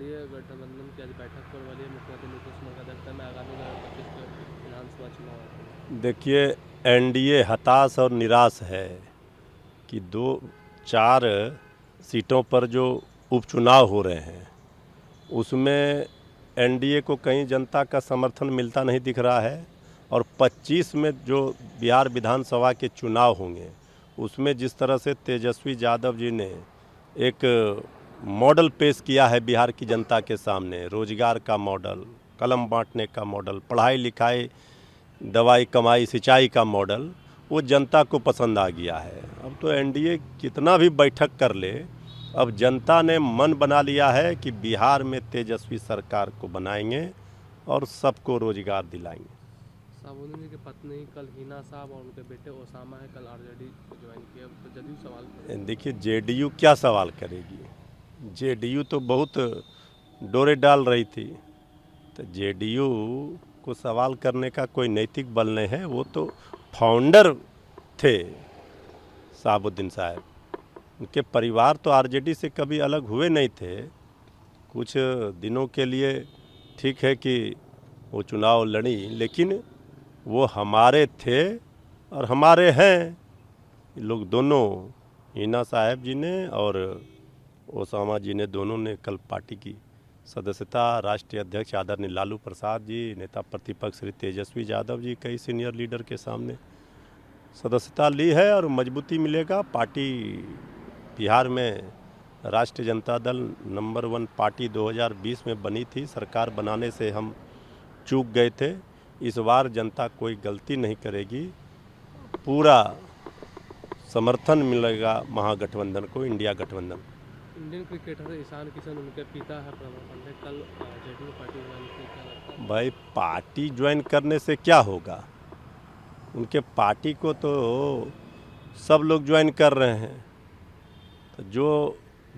NDA गठबंधन की आज बैठक होने वाली है। मुख्यमंत्री नीतीश कुमार की अध्यक्षता में आगामी 2025 के विधानसभा चुनाव है। देखिए, एनडीए हताश और निराश है कि 4 सीटों पर जो उपचुनाव हो रहे हैं उसमें एनडीए को कहीं जनता का समर्थन मिलता नहीं दिख रहा है, और 25 में जो बिहार विधानसभा के चुनाव होंगे उसमें जिस तरह से तेजस्वी यादव जी ने एक मॉडल पेश किया है बिहार की जनता के सामने, रोजगार का मॉडल, कलम बांटने का मॉडल, पढ़ाई लिखाई, दवाई कमाई सिंचाई का मॉडल, वो जनता को पसंद आ गया है। अब तो एनडीए कितना भी बैठक कर ले, अब जनता ने मन बना लिया है कि बिहार में तेजस्वी सरकार को बनाएंगे और सबको रोजगार दिलाएंगे। साबुद्दीन जी की पत्नी कल हिना साहब और उनके बेटे ओसामा है कल आरजेडी ज्वाइन किया, तो जदयू सवाल करेगी। देखिए, जेडीयू क्या सवाल करेगी? जेडीयू तो बहुत डोरे डाल रही थी, तो जेडीयू को सवाल करने का कोई नैतिक बल नहीं है। वो तो फाउंडर थे साबुद्दीन साहब, उनके परिवार तो आरजेडी से कभी अलग हुए नहीं थे। कुछ दिनों के लिए ठीक है कि वो चुनाव लड़ी, लेकिन वो हमारे थे और हमारे हैं। लोग दोनों, हिना साहब जी ने और ओसामा जी ने, दोनों ने कल पार्टी की सदस्यता, राष्ट्रीय अध्यक्ष आदरणीय लालू प्रसाद जी, नेता प्रतिपक्ष श्री तेजस्वी यादव जी, कई सीनियर लीडर के सामने सदस्यता ली है, और मजबूती मिलेगा। पार्टी बिहार में राष्ट्रीय जनता दल नंबर 1 पार्टी 2020 में बनी थी। सरकार बनाने से हम चूक गए थे। इस बार जनता कोई गलती नहीं करेगी, पूरा समर्थन मिलेगा महागठबंधन को, इंडिया गठबंधन। इंडियन क्रिकेटर ईशान किशन उनके पिता है प्रबल पांडे, कल जेडीयू पार्टी ज्वाइन की, क्या लगता है? भाई, पार्टी ज्वाइन करने से क्या होगा? उनके पार्टी को तो सब लोग ज्वाइन कर रहे हैं। तो जो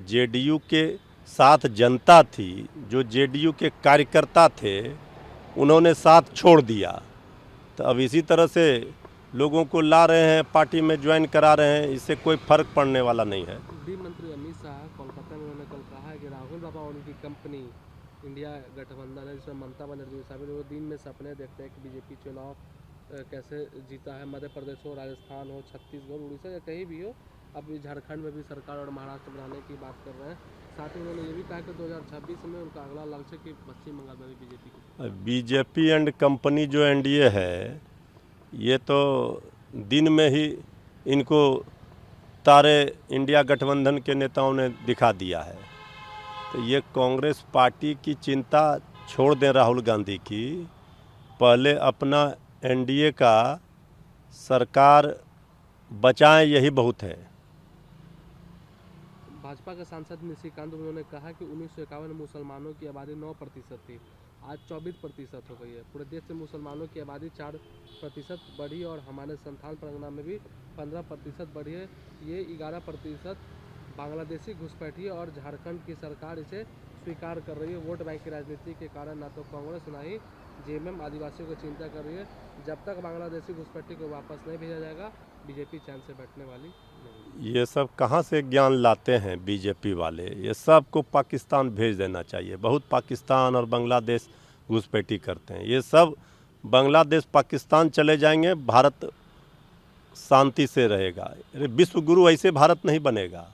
जेडीयू के साथ जनता थी, जो जेडीयू के कार्यकर्ता थे, उन्होंने साथ छोड़ दिया। तो अब इसी तरह से लोगों को ला रहे हैं, पार्टी में ज्वाइन करा रहे हैं, इससे कोई फर्क पड़ने वाला नहीं है। गृह मंत्री अमित शाह कोलकाता में उन्होंने कल कहा है कि राहुल बाबा और उनकी कंपनी इंडिया गठबंधन है जिसमें ममता बनर्जी शामिल, वो दिन में सपने देखते हैं कि बीजेपी चुनाव कैसे जीता है, मध्य प्रदेश हो, राजस्थान हो, छत्तीसगढ़, उड़ीसा या कहीं भी हो। अब झारखंड में भी सरकार और महाराष्ट्र बनाने की बात कर रहे हैं। साथ ही उन्होंने ये भी कहा कि 2026 में उनका अगला लक्ष्य कि पश्चिम बंगाल में भी बीजेपी एंड कंपनी जो एनडीए है, ये तो दिन में ही इनको तारे इंडिया गठबंधन के नेताओं ने दिखा दिया है। तो ये कांग्रेस पार्टी की चिंता छोड़ दें राहुल गांधी की, पहले अपना एनडीए का सरकार बचाएं, यही बहुत है। भाजपा के सांसद निशिकांत उन्होंने कहा कि 1951 में मुसलमानों की आबादी 9% थी, आज 24% हो गई है। पूरे देश से मुसलमानों की आबादी 4% बढ़ी और हमारे संथाल परगना में भी 15% बढ़ी है। ये 11% बांग्लादेशी घुसपैठिए और झारखंड की सरकार इसे स्वीकार कर रही है। वोट बैंक की राजनीति के कारण ना तो कांग्रेस ना ही जेएमएम आदिवासियों की चिंता कर रही है। जब तक बांग्लादेशी घुसपैठिए को वापस नहीं भेजा जाएगा, बीजेपी चैन से बैठने वाली नहीं। ये सब कहाँ से ज्ञान लाते हैं बीजेपी वाले? ये सब को पाकिस्तान भेज देना चाहिए। बहुत पाकिस्तान और बांग्लादेश घुसपैठी करते हैं। ये सब बांग्लादेश पाकिस्तान चले जाएंगे, भारत शांति से रहेगा। अरे विश्व गुरु ऐसे भारत नहीं बनेगा।